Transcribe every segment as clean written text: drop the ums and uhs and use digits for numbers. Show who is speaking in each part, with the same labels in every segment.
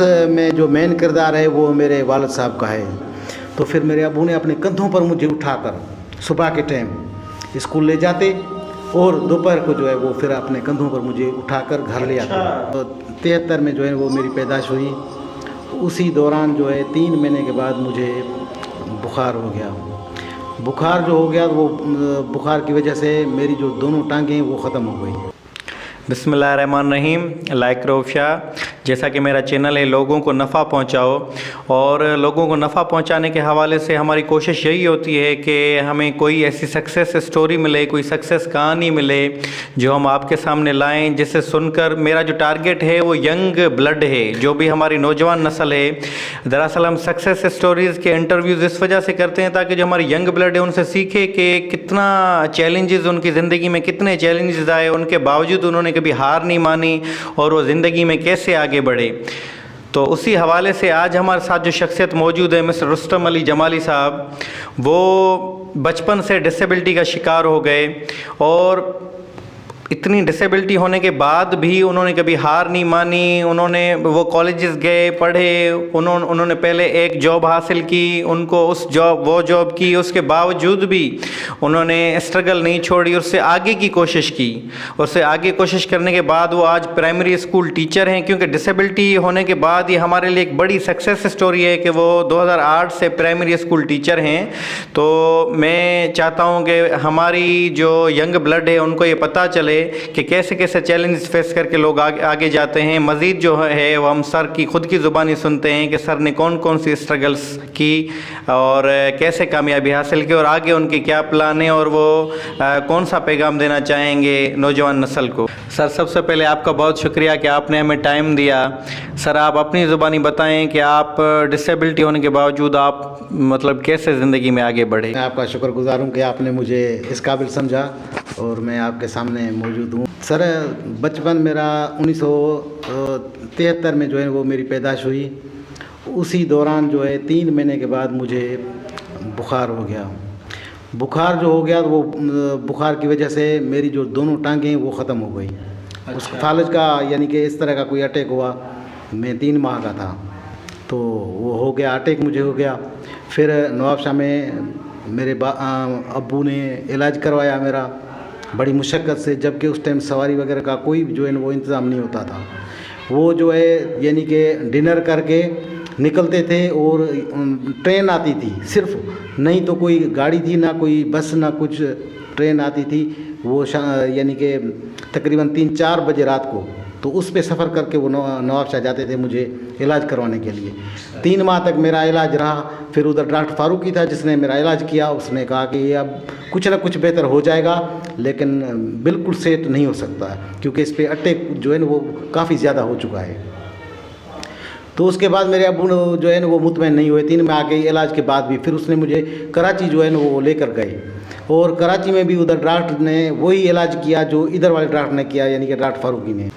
Speaker 1: में जो मेन किरदार है वो मेरे वालिद साहब का है। तो फिर मेरे अबू ने अपने कंधों पर मुझे उठाकर सुबह के टाइम स्कूल ले जाते और दोपहर को जो है वो फिर अपने कंधों पर मुझे उठाकर घर ले आते। तो 73 में जो है वो मेरी पैदाइश हुई। उसी दौरान जो है 3 महीने के बाद मुझे बुखार हो गया। बुखार जो हो गया वो बुखार की वजह से मेरी जो दोनों टांगें वो ख़त्म हो गई।
Speaker 2: बिस्मिल्लाहिर्रहमानिर्रहीम। लाइक रोफशा, जैसा कि मेरा चैनल है लोगों को नफ़ा पहुंचाओ, और लोगों को नफ़ा पहुंचाने के हवाले से हमारी कोशिश यही होती है कि हमें कोई ऐसी सक्सेस स्टोरी मिले, कोई सक्सेस कहानी मिले जो हम आपके सामने लाएं, जिसे सुनकर मेरा जो टारगेट है वो यंग ब्लड है, जो भी हमारी नौजवान नस्ल है। दरअसल हम सक्सेस स्टोरीज़ के इंटरव्यूज़ इस वजह से करते हैं ताकि जो हमारी यंग ब्लड है उनसे सीखे कि कितना चैलेंजेस उनकी ज़िंदगी में, कितने चैलेंजेस आए, उनके बावजूद उन्होंने कभी हार नहीं मानी और वो ज़िंदगी में कैसे आगे बढ़े। तो उसी हवाले से आज हमारे साथ जो शख्सियत मौजूद है मिस्टर रुस्तम अली जमाली साहब, वो बचपन से डिसेबिलिटी का शिकार हो गए और इतनी डिसेबिलिटी होने के बाद भी उन्होंने कभी हार नहीं मानी। वो कॉलेजेस गए, पढ़े, उन्होंने पहले एक जॉब हासिल की, उनको वो जॉब की, उसके बावजूद भी उन्होंने स्ट्रगल नहीं छोड़ी, उससे आगे की कोशिश की। उससे आगे कोशिश करने के बाद वो आज प्राइमरी स्कूल टीचर हैं। क्योंकि डिसेबिलिटी होने के बाद ये हमारे लिए एक बड़ी सक्सेस स्टोरी है कि वो 2008 से प्राइमरी स्कूल टीचर हैं। तो मैं चाहता हूँ कि हमारी जो यंग ब्लड है उनको ये पता चले कि कैसे कैसे चैलेंजेस फेस करके लोग आगे जाते हैं। मज़ीद जो है वो हम सर की खुद की ज़ुबानी सुनते हैं कि सर ने कौन कौन सी स्ट्रगल्स की और कैसे कामयाबी हासिल की और आगे उनके क्या प्लान है और वो कौन सा पैगाम देना चाहेंगे नौजवान नस्ल को। सर, सबसे पहले आपका बहुत शुक्रिया कि आपने हमें टाइम दिया। सर, आप अपनी ज़ुबानी बताएं कि आप डिसेबिलिटी होने के बावजूद आप मतलब कैसे ज़िंदगी में आगे बढ़े।
Speaker 1: मैं आपका शुक्रगुजार हूँ कि आपने मुझे इस काबिल समझा और मैं आपके सामने मौजूद हूँ। सर, बचपन मेरा 1973 में जो है वो मेरी पैदाइश हुई। उसी दौरान जो है 3 महीने के बाद मुझे बुखार हो गया। बुखार जो हो गया वो बुखार की वजह से मेरी जो दोनों टांगें वो ख़त्म हो गई। उस फालज का यानी कि इस तरह का कोई अटैक हुआ। मैं 3 माह का था तो वो हो गया, अटैक मुझे हो गया। फिर नवाबशाह में मेरे अब्बू ने इलाज करवाया मेरा बड़ी मुशक्क़त से, जबकि उस टाइम सवारी वगैरह का कोई जो है वो इंतज़ाम नहीं होता था। वो जो है यानी कि डिनर करके निकलते थे और ट्रेन आती थी सिर्फ, नहीं तो कोई गाड़ी थी ना कोई बस ना कुछ, ट्रेन आती थी वो यानी कि तकरीबन 3-4 बजे रात को। तो उस पे सफ़र करके वो नवाबशाह जाते थे मुझे इलाज करवाने के लिए। 3 माह तक मेरा इलाज रहा। फिर उधर डॉक्टर फारूकी था जिसने मेरा इलाज किया। उसने कहा कि ये अब कुछ ना कुछ बेहतर हो जाएगा, लेकिन बिल्कुल सेट नहीं हो सकता क्योंकि इस पर अटैक जो है ना वो काफ़ी ज़्यादा हो चुका है। तो उसके बाद मेरे अब्बू जो है ना वो मुतमईन नहीं हुए। 3 माह के इलाज के बाद भी फिर उसने मुझे कराची जो है ना वो लेकर गए और कराची में भी उधर डॉक्टर ने वही इलाज किया जो इधर वाले डॉक्टर ने किया, यानी कि डॉक्टर फारूकी ने।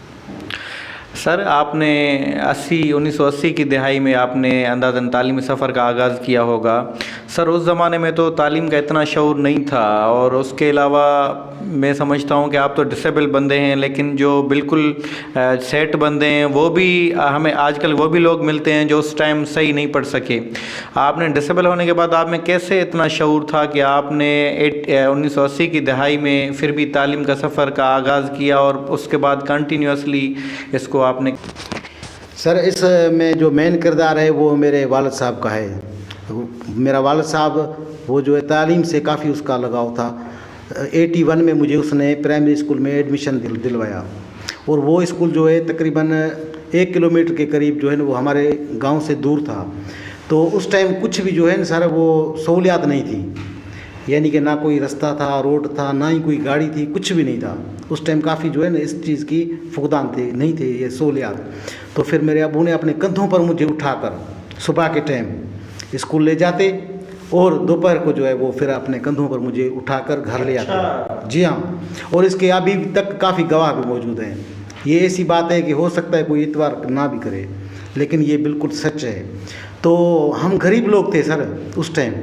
Speaker 2: सर, आपने 1980 की दिहाई में आपने अंदाज़न तालीमी सफ़र का आगाज़ किया होगा। सर, उस ज़माने में तो तालीम का इतना शऊर नहीं था और उसके अलावा मैं समझता हूँ कि आप तो डिसेबल बंदे हैं, लेकिन जो बिल्कुल सेट बंदे हैं वो भी हमें आजकल वो भी लोग मिलते हैं जो उस टाइम सही नहीं पढ़ सके। आपने डिसेबल होने के बाद आप में कैसे इतना शऊर था कि आपने 1980 की दिहाई में फिर भी तालीम का सफ़र का आगाज़ किया और उसके बाद कंटिन्यूसली इसको आपने।
Speaker 1: सर, इस में जो मेन किरदार है वो मेरे वालिद साहब का है। मेरा वालिद साहब वो जो है तालीम से काफ़ी उसका लगाव था। 81 में मुझे उसने प्राइमरी स्कूल में एडमिशन दिलवाया और वो स्कूल जो है तकरीबन 1 किलोमीटर के करीब जो है ना वो हमारे गांव से दूर था। तो उस टाइम कुछ भी जो है ना सर वो सहूलियात नहीं थी, यानी कि ना कोई रास्ता था, रोड था, ना ही कोई गाड़ी थी, कुछ भी नहीं था। उस टाइम काफ़ी जो है ना इस चीज़ की फुकदान थे, नहीं थे ये सहूलियात। तो फिर मेरे अबू ने अपने कंधों पर मुझे उठाकर सुबह के टाइम स्कूल ले जाते और दोपहर को जो है वो फिर अपने कंधों पर मुझे उठाकर घर ले आते। जी हाँ, और इसके अभी तक काफ़ी गवाह भी मौजूद हैं। ये ऐसी बात है कि हो सकता है कोई इतवार ना भी करे, लेकिन ये बिल्कुल सच है। तो हम गरीब लोग थे सर, उस टाइम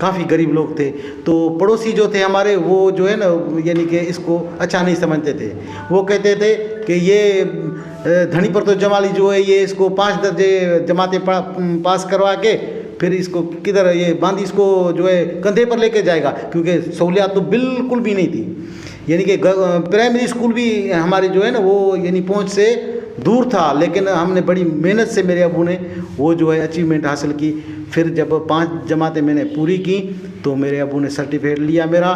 Speaker 1: काफ़ी गरीब लोग थे। तो पड़ोसी जो थे हमारे वो जो है ना यानी कि इसको अच्छा नहीं समझते थे। वो कहते थे कि ये धनी पर तो जमाली जो है ये इसको 5 दर्जे जमाते पास करवा के फिर इसको किधर ये बांदी इसको जो है कंधे पर लेके जाएगा, क्योंकि सहूलियात तो बिल्कुल भी नहीं थी। यानी कि प्राइमरी स्कूल भी हमारे जो है ना वो यानी पहुंच से दूर था, लेकिन हमने बड़ी मेहनत से मेरे अबू ने वो जो है अचीवमेंट हासिल की। फिर जब 5 जमातें मैंने पूरी की तो मेरे अबू ने सर्टिफिकेट लिया मेरा,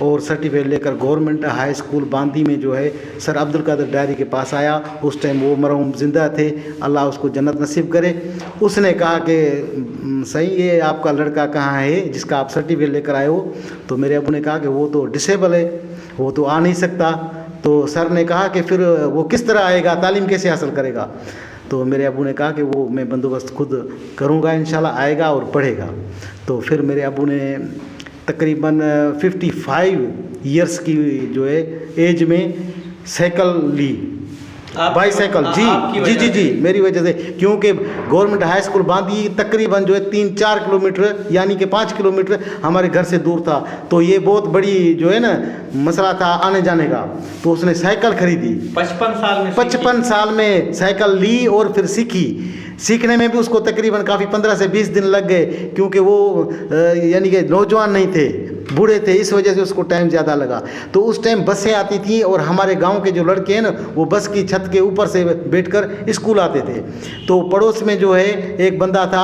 Speaker 1: और सर्टिफिकेट लेकर गवर्नमेंट हाई स्कूल बांदी में जो है सर अब्दुल कादिर डायरी के पास आया। उस टाइम वो मरहूम ज़िंदा थे, अल्लाह उसको जन्नत नसीब करे। उसने कहा कि सही ये आपका लड़का कहाँ है जिसका आप सर्टिफिकेट लेकर आए हो? तो मेरे अबू ने कहा कि वो तो डिसेबल है, वो तो आ नहीं सकता। तो सर ने कहा कि फिर वो किस तरह आएगा, तालीम कैसे हासिल करेगा? तो मेरे अबू ने कहा कि वो मैं बंदोबस्त खुद करूँगा, इंशाल्लाह आएगा और पढ़ेगा। तो फिर मेरे अबू ने तकरीबन 55 इयर्स की जो है एज में साइकिल ली, बाईसाइकिल। जी मेरी वजह से, क्योंकि गवर्नमेंट हाई स्कूल बांदी तकरीबन जो है 3-4 किलोमीटर यानी कि 5 किलोमीटर हमारे घर से दूर था। तो ये बहुत बड़ी जो है ना मसला था आने जाने का। तो उसने साइकिल खरीदी 55 साल में साइकिल ली और फिर सीखी। सीखने में भी उसको तकरीबन काफ़ी 15 से 20 दिन लग गए, क्योंकि वो यानी कि नौजवान नहीं थे, बूढ़े थे, इस वजह से उसको टाइम ज़्यादा लगा। तो उस टाइम बसें आती थी और हमारे गांव के जो लड़के हैं ना वो बस की छत के ऊपर से बैठकर स्कूल आते थे। तो पड़ोस में जो है एक बंदा था,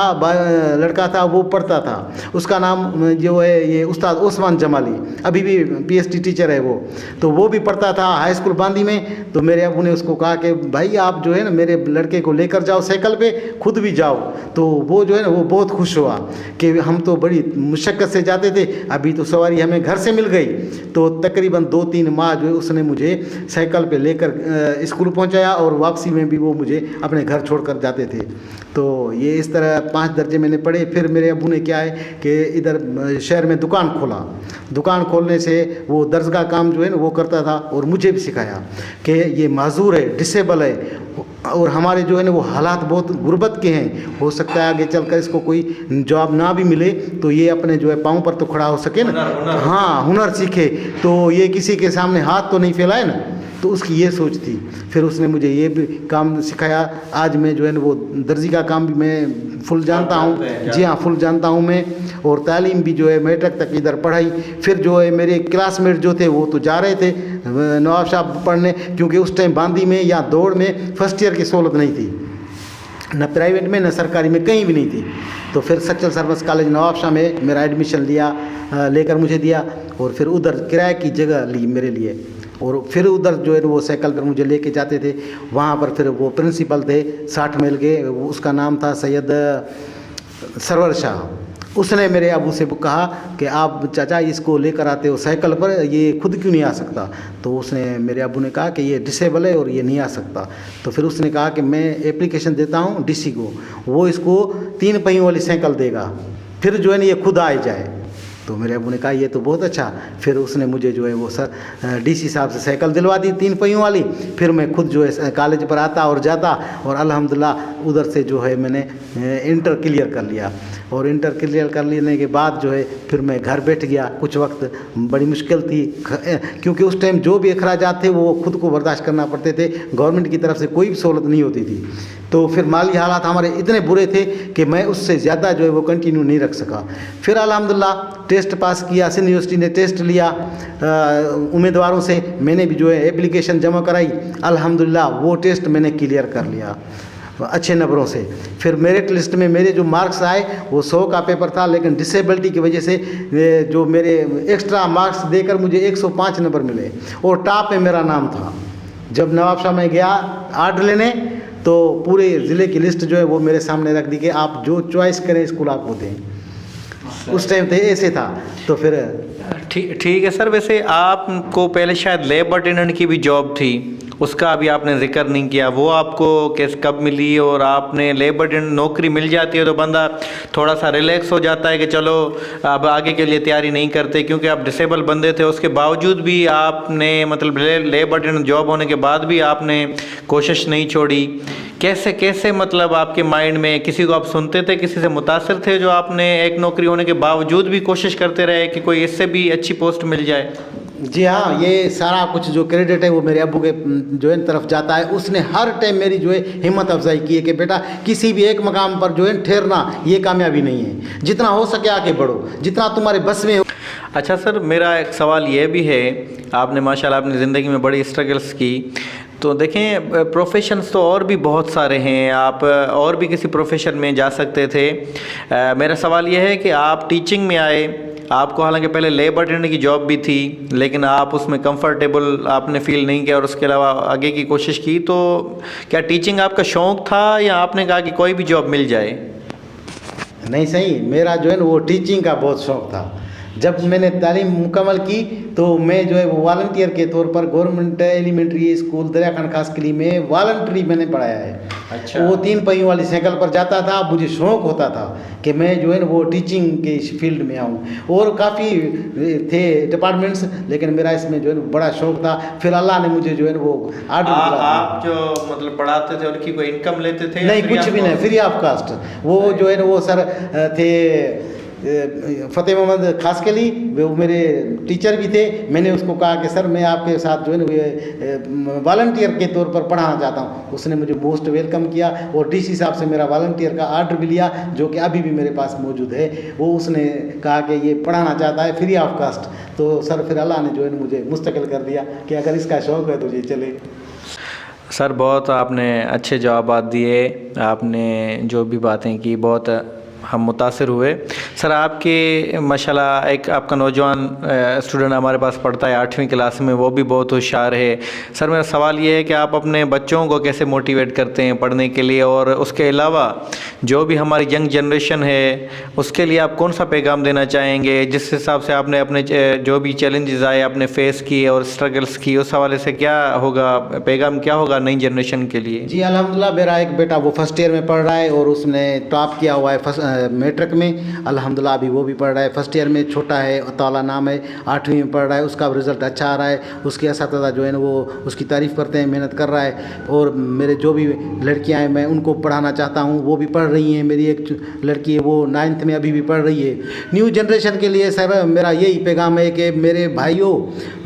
Speaker 1: लड़का था, वो पढ़ता था, उसका नाम जो है ये उस्ताद ओस्मान जमाली, अभी भी PhD टीचर है वो। तो वो भी पढ़ता था हाई स्कूल बांदी में। तो मेरे अबू ने उसको कहा कि भाई आप जो है ना मेरे लड़के को लेकर जाओ साइकिल पे, खुद भी जाओ। तो वो जो है ना वो बहुत खुश हुआ कि हम तो बड़ी मुशक्क़त से जाते थे, अभी तो सवारी हमें घर से मिल गई। तो तकरीबन 2-3 माह जो है उसने मुझे साइकिल पे लेकर स्कूल पहुंचाया, और वापसी में भी वो मुझे अपने घर छोड़कर जाते थे। तो ये इस तरह 5 दर्जे मैंने पढ़े। फिर मेरे अबू ने क्या है कि इधर शहर में दुकान खोला। दुकान खोलने से वो दर्जगा काम जो है ना वो करता था, और मुझे भी सिखाया कि ये माजूर है, डिसेबल है, और हमारे जो है ना वो हालात बहुत गुर्बत के हैं। हो सकता है आगे चलकर इसको कोई जॉब ना भी मिले तो ये अपने जो है पाँव पर तो खड़ा हो सके ना, हाँ हुनर सीखे, तो ये किसी के सामने हाथ तो नहीं फैलाए ना। तो उसकी ये सोच थी। फिर उसने मुझे ये भी काम सिखाया। आज मैं जो है ना वो दर्जी का काम भी मैं फुल जानता हूँ। जी हाँ, फुल जानता हूँ मैं। और तालीम भी जो है मैट्रिक तक इधर पढ़ाई। फिर जो है मेरे क्लासमेट जो थे वो तो जा रहे थे नवाब शाह पढ़ने, क्योंकि उस टाइम बांदी में या दौड़ में फर्स्ट ईयर की सहूलत नहीं थी, न प्राइवेट में न सरकारी में, कहीं भी नहीं थी। तो फिर सच्चल सर्विस कॉलेज नवाब शाह में मेरा एडमिशन लेकर मुझे दिया, और फिर उधर किराए की जगह ली मेरे लिए। और फिर उधर जो है वो साइकिल पर मुझे लेके जाते थे। वहाँ पर फिर वो प्रिंसिपल थे 60 मील के, उसका नाम था सैयद सरवर शाह। उसने मेरे अबू से कहा कि आप चाचा इसको लेकर आते हो साइकिल पर, ये खुद क्यों नहीं आ सकता? तो उसने मेरे अबू ने कहा कि ये डिसेबल है और ये नहीं आ सकता। तो फिर उसने कहा कि मैं एप्लीकेशन देता हूँ DC को, वो इसको 3 पहियों वाली साइकिल देगा, फिर जो है ना ये खुद आ जाए। तो मेरे अबू ने कहा ये तो बहुत अच्छा। फिर उसने मुझे जो है वो DC साहब से साइकिल दिलवा दी 3 पहियों वाली। फिर मैं खुद जो है कॉलेज पर आता और जाता, और अल्हम्दुलिल्लाह उधर से जो है मैंने इंटर क्लियर कर लिया। और इंटर क्लियर कर लेने के बाद जो है फिर मैं घर बैठ गया। कुछ वक्त बड़ी मुश्किल थी, क्योंकि उस टाइम जो भी अखराजात थे वो खुद को बर्दाश्त करना पड़ते थे, गवर्नमेंट की तरफ से कोई भी सहूलत नहीं होती थी। तो फिर माली हालात हमारे इतने बुरे थे कि मैं उससे ज़्यादा जो है वो कंटिन्यू नहीं रख सका। फिर अल्हम्दुलिल्लाह टेस्ट पास किया, सिंध यूनिवर्सिटी ने टेस्ट लिया उम्मीदवारों से, मैंने भी जो है एप्लीकेशन जमा कराई। अल्हम्दुलिल्लाह वो टेस्ट मैंने क्लियर कर लिया अच्छे नंबरों से। फिर मेरिट लिस्ट में मेरे जो मार्क्स आए वो 100 का पेपर था, लेकिन डिसेबिलिटी की वजह से जो मेरे एक्स्ट्रा मार्क्स देकर मुझे 105 नंबर मिले, और टॉप में मेरा नाम था। जब नवाब शाह में गया आर्डर लेने तो पूरे ज़िले की लिस्ट जो है वो मेरे सामने रख दी कि आप जो चॉइस करें स्कूल आपको दें। उस टाइम तो ऐसे था। तो फिर
Speaker 2: ठीक है सर। वैसे आपको पहले शायद लेबर अटेंडेंट की भी जॉब थी, उसका अभी आपने जिक्र नहीं किया, वो आपको कैसे कब मिली? और आपने लेबर अटेंडेंट नौकरी मिल जाती है तो बंदा थोड़ा सा रिलैक्स हो जाता है कि चलो अब आगे के लिए तैयारी नहीं करते, क्योंकि आप डिसेबल बंदे थे। उसके बावजूद भी आपने मतलब लेबर अटेंडेंट जॉब होने के बाद भी आपने कोशिश नहीं छोड़ी। कैसे मतलब आपके माइंड में किसी को आप सुनते थे, किसी से मुतासिर थे जो आपने एक नौकरी होने के बावजूद भी कोशिश करते रहे कि कोई इससे भी अच्छी पोस्ट मिल जाए?
Speaker 1: जी हाँ, ये सारा कुछ जो क्रेडिट है वो मेरे अब्बू के जो है तरफ जाता है। उसने हर टाइम मेरी जो है हिम्मत अफजाई की है कि बेटा किसी भी एक मकाम पर जो है ठहरना ये कामयाबी नहीं है, जितना हो सके आगे बढ़ो, जितना तुम्हारे बस में हो।
Speaker 2: अच्छा सर, मेरा एक सवाल ये भी है, आपने माशाल्लाह अपनी ज़िंदगी में बड़ी स्ट्रगल्स की, तो देखें प्रोफेशंस तो और भी बहुत सारे हैं, आप और भी किसी प्रोफेशन में जा सकते थे। मेरा सवाल ये है कि आप टीचिंग में आए, आपको हालांकि पहले लैब अटेंडेंट की जॉब भी थी, लेकिन आप उसमें कंफर्टेबल आपने फील नहीं किया और उसके अलावा आगे की कोशिश की, तो क्या टीचिंग आपका शौक़ था या आपने कहा कि कोई भी जॉब मिल जाए?
Speaker 1: नहीं, सही, मेरा जो है ना वो टीचिंग का बहुत शौक़ था। जब मैंने तालीम मुकम्मल की तो मैं जो है वो वॉलंटियर के तौर पर गवर्नमेंट एलिमेंट्री स्कूल दरिया खान खासकली में वॉलंटरी मैंने पढ़ाया है।
Speaker 2: अच्छा।
Speaker 1: वो 3 पहियों वाली साइकिल पर जाता था। मुझे शौक़ होता था कि मैं जो है ना वो टीचिंग के इस फील्ड में आऊँ, और काफ़ी थे डिपार्टमेंट्स, लेकिन मेरा इसमें जो है ना बड़ा शौक़ था। फिर अल्लाह ने मुझे जो है ना वो आर्ट
Speaker 2: आप जो मतलब पढ़ाते थे उनकी कोई इनकम लेते थे?
Speaker 1: नहीं, कुछ भी नहीं, फ्री ऑफ कास्ट। वो जो है ना वो सर थे फ़तेह मोहम्मद खासकली, वो मेरे टीचर भी थे। मैंने उसको कहा कि सर मैं आपके साथ जो है ना वॉलंटियर के तौर पर पढ़ाना चाहता हूँ। उसने मुझे मोस्ट वेलकम किया और डीसी साहब से मेरा वॉलंटियर का आर्डर भी लिया, जो कि अभी भी मेरे पास मौजूद है। वो उसने कहा कि ये पढ़ाना चाहता है फ्री ऑफ कास्ट। तो सर फिर अल्लाह ने जो है ना मुझे मुस्तकिल कर दिया कि अगर इसका शौक़ है तो ये चले।
Speaker 2: सर बहुत आपने अच्छे जवाब दिए, आपने जो भी बातें की बहुत हम मुतासिर हुए। सर आपके माशाल्लाह एक आपका नौजवान स्टूडेंट हमारे पास पढ़ता है 8वीं क्लास में, वो भी बहुत होशियार है। सर मेरा सवाल ये है कि आप अपने बच्चों को कैसे मोटिवेट करते हैं पढ़ने के लिए, और उसके अलावा जो भी हमारी यंग जनरेशन है उसके लिए आप कौन सा पैगाम देना चाहेंगे, जिस हिसाब से आपने अपने जो भी चैलेंजेस आए आपने फेस किए और स्ट्रगल्स की, उस हवाले से क्या होगा पैगाम, क्या होगा नई जनरेशन के लिए?
Speaker 1: जी अल्हम्दुलिल्लाह, मेरा एक बेटा वो फर्स्ट ईयर में पढ़ रहा है और उसने टॉप किया हुआ है मैट्रिक में अल्हम्दुलिल्लाह। अभी वो भी पढ़ रहा है फर्स्ट ईयर में। छोटा है अताउल्लाह नाम है, 8वीं में पढ़ रहा है। उसका रिज़ल्ट अच्छा आ रहा है। उसके असातिज़ा जो है ना वो उसकी तारीफ़ करते हैं, मेहनत कर रहा है। और मेरे जो भी लड़कियां हैं मैं उनको पढ़ाना चाहता हूँ, वो भी पढ़ रही हैं। मेरी एक लड़की है वो 9th में अभी भी पढ़ रही है। न्यू जनरेशन के लिए सर मेरा यही पैगाम है कि मेरे भाइयों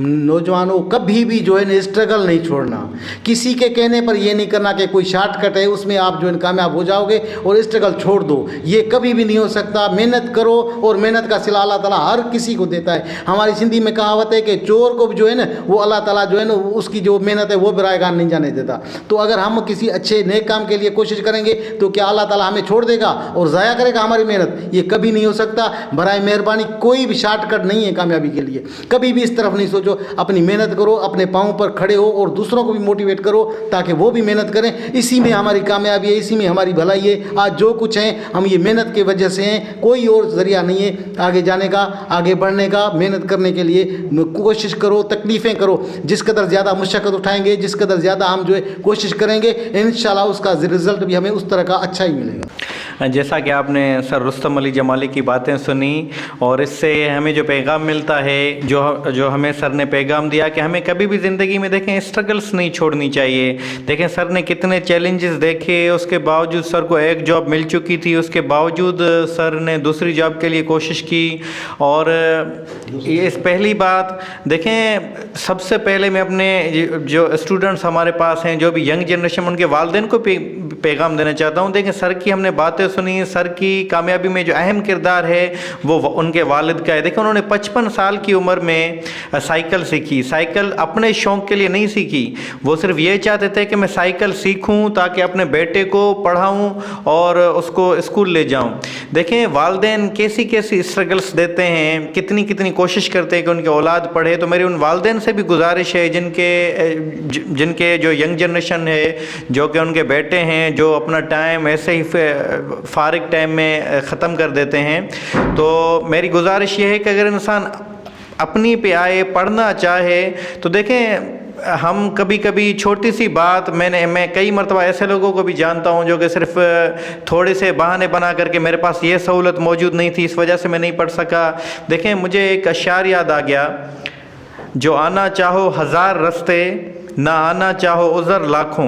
Speaker 1: नौजवानों, कभी भी जो है ना स्ट्रगल नहीं छोड़ना। किसी के कहने पर ये नहीं करना कि कोई शॉर्टकट है उसमें आप जो है कामयाब हो जाओगे और स्ट्रगल छोड़ दो, ये कभी भी नहीं हो सकता। मेहनत करो और मेहनत का सिला अल्लाह ताला हर किसी को देता है। हमारी जिंदगी में कहावत है कि चोर को भी जो है ना वो अल्लाह ताला जो है ना उसकी जो मेहनत है वो भी रायगान नहीं जाने देता। तो अगर हम किसी अच्छे नेक काम के लिए कोशिश करेंगे तो क्या अल्लाह ताला हमें छोड़ देगा और ज़ाया करेगा हमारी मेहनत? ये कभी नहीं हो सकता। बराए मेहरबानी कोई भी शॉर्टकट नहीं है कामयाबी के लिए। कभी भी इस तरफ नहीं सोचो, अपनी मेहनत करो, अपने पाँव पर खड़े हो और दूसरों को भी मोटिवेट करो ताकि वो भी मेहनत करें। इसी में हमारी कामयाबी है, इसी में हमारी भलाई है। आज जो कुछ है हम ये मेहनत की वजह से हैं, कोई और ज़रिया नहीं है आगे जाने का, आगे बढ़ने का। मेहनत करने के लिए कोशिश करो, तकलीफ़ें करो। जिस कदर ज़्यादा मुशक्क़त उठाएंगे, जिस कदर ज़्यादा हम जो है कोशिश करेंगे, इंशाल्लाह उसका रिज़ल्ट भी हमें उस तरह का अच्छा ही मिलेगा।
Speaker 2: जैसा कि आपने सर रुस्तम अली जमाली की बातें सुनी और इससे हमें जो पैगाम मिलता है, जो हमें सर ने पैगाम दिया कि हमें कभी भी ज़िंदगी में देखें स्ट्रगल्स नहीं छोड़नी चाहिए। देखें सर ने कितने चैलेंजेस देखे, उसके बावजूद सर को एक जॉब मिल चुकी थी, उसके बावजूद सर ने दूसरी जॉब के लिए कोशिश की। और ये पहली बात देखें, सबसे पहले मैं अपने जो स्टूडेंट्स हमारे पास हैं, जो भी यंग जनरेशन, उनके वालिदैन को पैगाम देना चाहता हूँ। देखें सर की हमने बातें सुनी, सर की कामयाबी में जो अहम किरदार है वो उनके वालिद का है। देखें उन्होंने 55 साल की उम्र में साइकिल सीखी। साइकिल अपने शौक़ के लिए नहीं सीखी, वो सिर्फ ये चाहते थे कि मैं साइकिल सीखूं ताकि अपने बेटे को पढ़ाऊं और उसको स्कूल ले जाऊं। देखें वालिदैन कैसी कैसी स्ट्रगल्स देते हैं, कितनी कितनी कोशिश करते हैं कि उनके औलाद पढ़े। तो मेरी उन वालिदैन से भी गुजारिश है जिनके जो यंग जनरेशन है, जो कि उनके बेटे हैं जो अपना टाइम ऐसे ही फारिग टाइम में ख़त्म कर देते हैं, तो मेरी गुजारिश ये है कि अगर इंसान अपनी पे आए, पढ़ना चाहे तो देखें हम कभी कभी छोटी सी बात, मैं कई मरतबा ऐसे लोगों को भी जानता हूं जो कि सिर्फ थोड़े से बहाने बना करके मेरे पास ये सहूलत मौजूद नहीं थी इस वजह से मैं नहीं पढ़ सका। देखें मुझे एक अशार याद आ गया, जो आना चाहो हज़ार रस्ते, ना आना चाहो उज़र लाखों,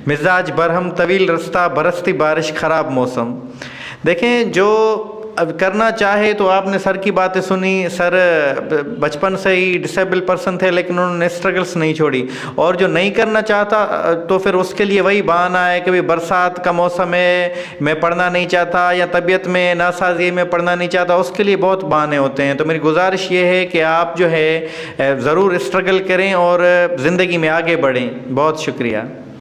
Speaker 2: मिजाज बरहम तवील रास्ता, बरसती बारिश ख़राब मौसम। देखें जो अब करना चाहे तो आपने सर की बातें सुनी, सर बचपन से ही डिसेबल पर्सन थे लेकिन उन्होंने स्ट्रगल्स नहीं छोड़ी। और जो नहीं करना चाहता तो फिर उसके लिए वही बहाना है कि भाई बरसात का मौसम है, मैं पढ़ना नहीं चाहता, या तबीयत में नासाजी में पढ़ना नहीं चाहता, उसके लिए बहुत बहाने होते हैं। तो मेरी गुजारिश ये है कि आप जो है ज़रूर स्ट्रगल करें और ज़िंदगी में आगे बढ़ें। बहुत शुक्रिया।